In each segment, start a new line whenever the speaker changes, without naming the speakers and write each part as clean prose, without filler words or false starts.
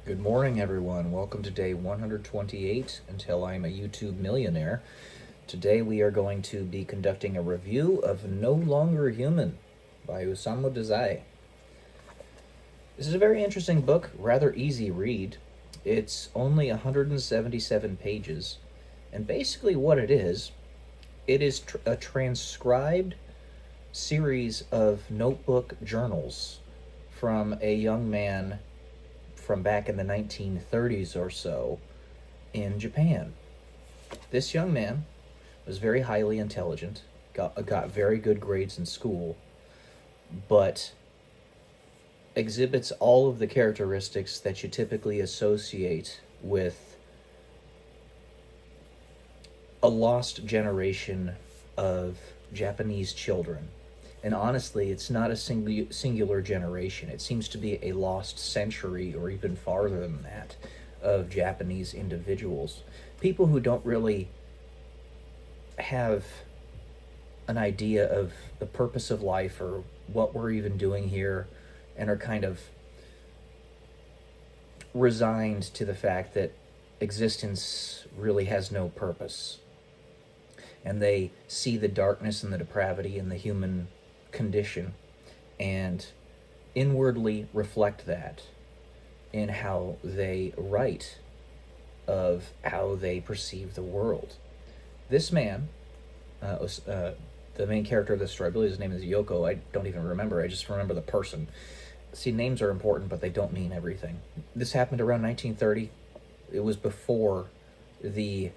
Good morning, everyone. Welcome to day 128 until I'm a YouTube millionaire. Today we are going to be conducting a review of No Longer Human by Osamu Dazai. This is a very interesting book, rather easy read. It's only 177 pages, and basically what it is a transcribed series of notebook journals from a young man from back in the 1930s or so in Japan. This young man was very highly intelligent, got very good grades in school, but exhibits all of the characteristics that you typically associate with a lost generation of Japanese children. And honestly, it's not a singular generation. It seems to be a lost century or even farther than that of Japanese individuals. People who don't really have an idea of the purpose of life or what we're even doing here, and are kind of resigned to the fact that existence really has no purpose. And they see the darkness and the depravity in the human condition and inwardly reflect that in how they write of how they perceive the world. This man, the main character of this story, I believe his name is Yoko. I don't even remember. I just remember the person. See, names are important, but they don't mean everything. This happened around 1930. It was before the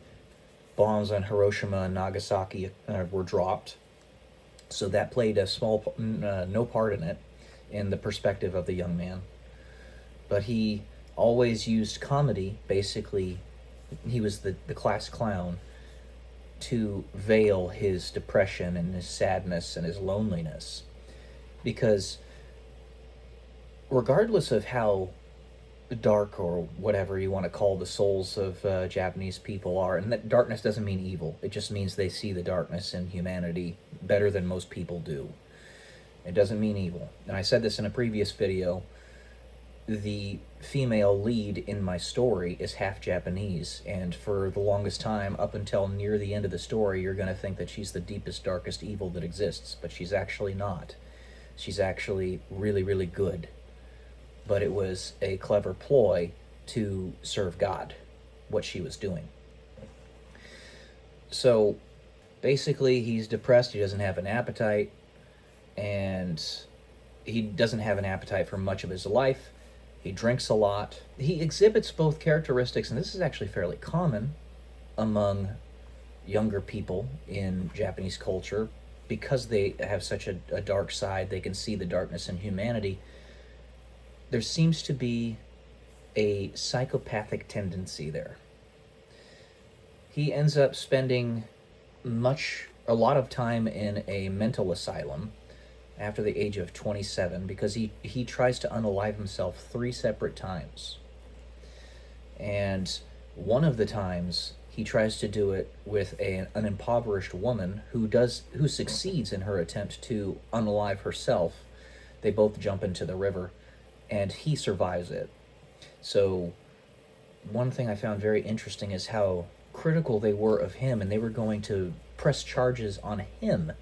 bombs on Hiroshima and Nagasaki were dropped. So that played a no part in the perspective of the young man. But he always used comedy. Basically, he was the class clown to veil his depression and his sadness and his loneliness. Because regardless of how dark or whatever you want to call the souls of Japanese people are, and that darkness doesn't mean evil, it just means they see the darkness in humanity better than most people do. It doesn't mean evil. And I said this in a previous video, the female lead in my story is half Japanese, and for the longest time, up until near the end of the story, you're going to think that she's the deepest, darkest evil that exists, but she's actually not. She's actually really, really good. But it was a clever ploy to serve God, what she was doing. So basically, he's depressed, he doesn't have an appetite, and he doesn't have an appetite for much of his life. He drinks a lot. He exhibits both characteristics, and this is actually fairly common among younger people in Japanese culture. Because they have such a dark side, they can see the darkness in humanity. There seems to be a psychopathic tendency there. He ends up spending a lot of time in a mental asylum after the age of 27 because he tries to unalive himself 3 separate times. And one of the times he tries to do it with an impoverished woman who succeeds in her attempt to unalive herself. They both jump into the river, and he survives it. So one thing I found very interesting is how critical they were of him, and they were going to press charges on him,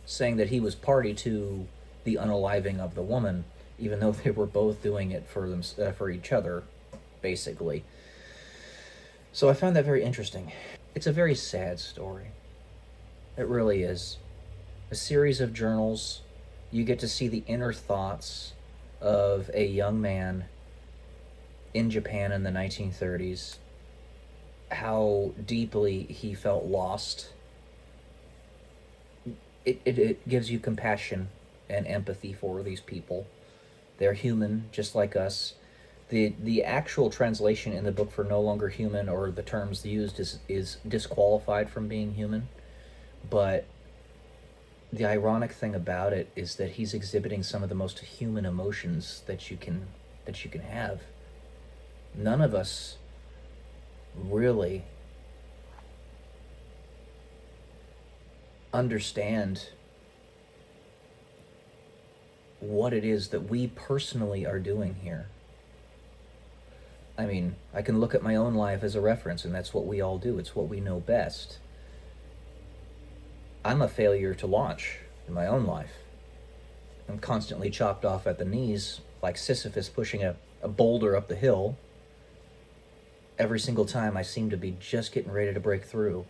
saying that he was party to the unaliving of the woman, even though they were both doing it for each other, basically. So I found that very interesting. It's a very sad story. It really is. A series of journals. You get to see the inner thoughts of a young man in Japan in the 1930s, how deeply he felt lost. It gives you compassion and empathy for these people. They're human, just like us. The actual translation in the book for No Longer Human, or the terms used, is disqualified from being human. But the ironic thing about it is that he's exhibiting some of the most human emotions that you can have. None of us really understand what it is that we personally are doing here. I mean, I can look at my own life as a reference, and that's what we all do. It's what we know best. I'm a failure to launch in my own life. I'm constantly chopped off at the knees, like Sisyphus pushing a boulder up the hill. Every single time I seem to be just getting ready to break through.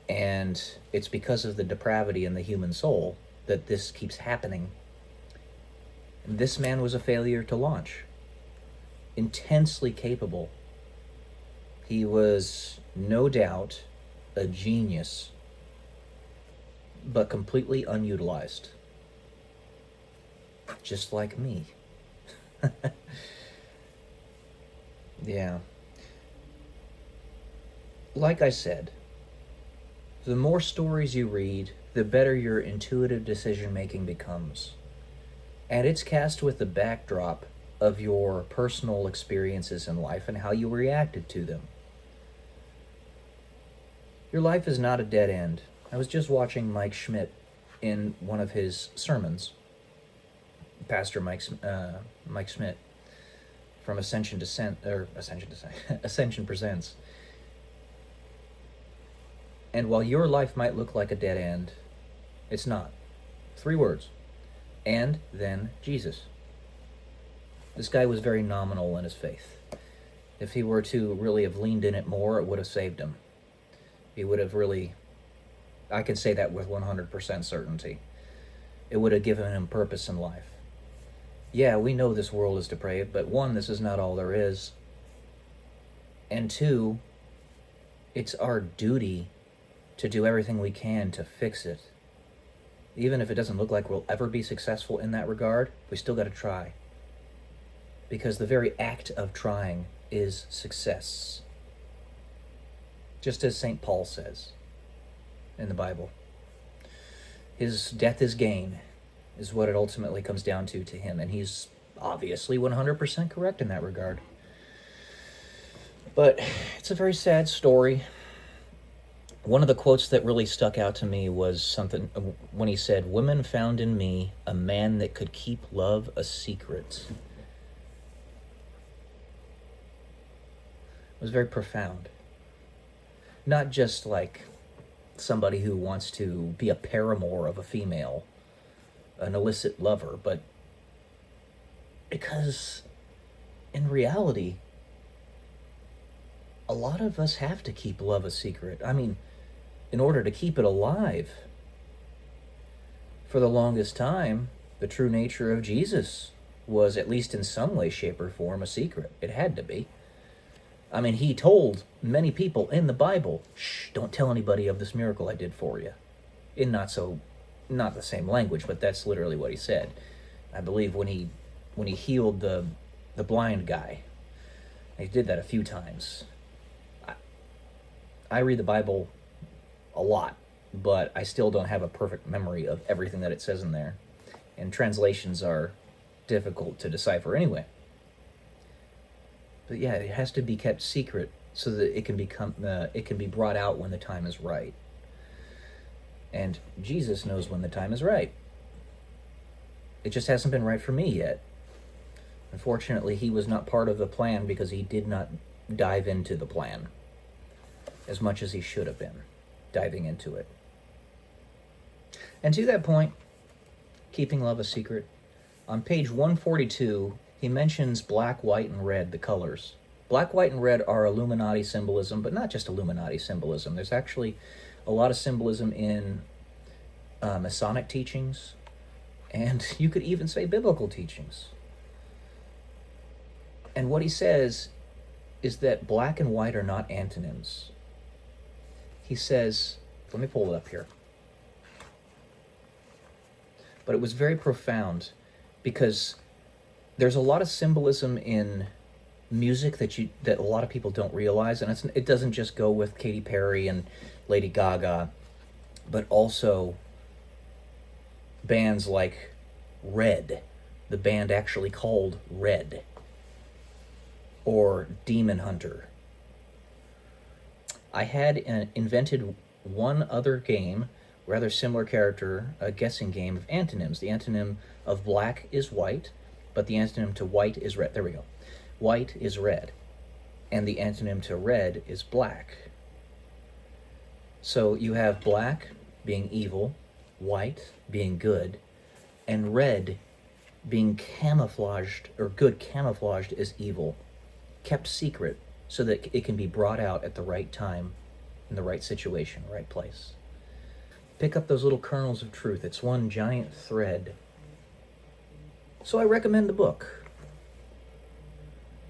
And it's because of the depravity in the human soul that this keeps happening. This man was a failure to launch. Intensely capable. He was, no doubt, a genius, but completely unutilized. Just like me. Yeah. Like I said, the more stories you read, the better your intuitive decision-making becomes. And it's cast with the backdrop of your personal experiences in life and how you reacted to them. Your life is not a dead end. I was just watching Mike Schmidt in one of his sermons. Pastor Mike Schmidt from Ascension Presents. And while your life might look like a dead end, it's not. 3 words. And then Jesus. This guy was very nominal in his faith. If he were to really have leaned in it more, it would have saved him. He would have really, I can say that with 100% certainty. It would have given him purpose in life. Yeah, we know this world is depraved, but 1, this is not all there is. And 2, it's our duty to do everything we can to fix it. Even if it doesn't look like we'll ever be successful in that regard, we still got to try. Because the very act of trying is success. Just as St. Paul says in the Bible. His death is gain, is what it ultimately comes down to him. And he's obviously 100% correct in that regard. But it's a very sad story. One of the quotes that really stuck out to me was something when he said, "Women found in me a man that could keep love a secret." It was very profound. Not just like somebody who wants to be a paramour of a female, an illicit lover, but because in reality, a lot of us have to keep love a secret. I mean, in order to keep it alive. For the longest time, the true nature of Jesus was, at least in some way, shape, or form, a secret. It had to be. I mean, he told many people in the Bible, "Shh, don't tell anybody of this miracle I did for you." In not the same language, but that's literally what he said. I believe when he healed the blind guy, he did that a few times. I read the Bible a lot, but I still don't have a perfect memory of everything that it says in there. And translations are difficult to decipher anyway. But yeah, it has to be kept secret so that it can be brought out when the time is right. And Jesus knows when the time is right. It just hasn't been right for me yet. Unfortunately, he was not part of the plan because he did not dive into the plan as much as he should have been diving into it. And to that point, keeping love a secret, on page 142, he mentions black, white, and red, the colors. Black, white, and red are Illuminati symbolism, but not just Illuminati symbolism. There's actually a lot of symbolism in Masonic teachings, and you could even say biblical teachings. And what he says is that black and white are not antonyms. He says, let me pull it up here. But it was very profound because there's a lot of symbolism in music that a lot of people don't realize, and it doesn't just go with Katy Perry and Lady Gaga, but also bands like Red, the band actually called Red, or Demon Hunter. I had invented one other game, rather similar character, a guessing game of antonyms. The antonym of black is white, but the antonym to white is red. There we go. White is red, and the antonym to red is black. So you have black being evil, white being good, and red being camouflaged, or good camouflaged as evil, kept secret so that it can be brought out at the right time, in the right situation, right place. Pick up those little kernels of truth. It's one giant thread. So I recommend the book.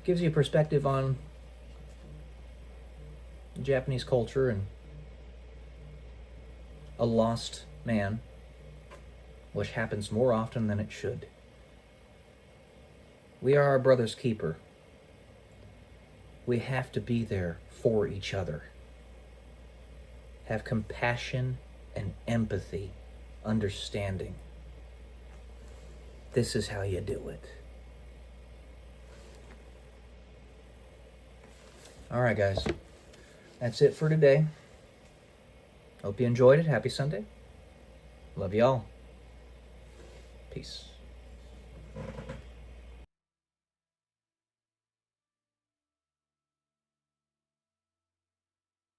Gives you a perspective on Japanese culture and a lost man, which happens more often than it should. We are our brother's keeper. We have to be there for each other. Have compassion and empathy, understanding. This is how you do it. All right, guys. That's it for today. Hope you enjoyed it. Happy Sunday. Love y'all. Peace.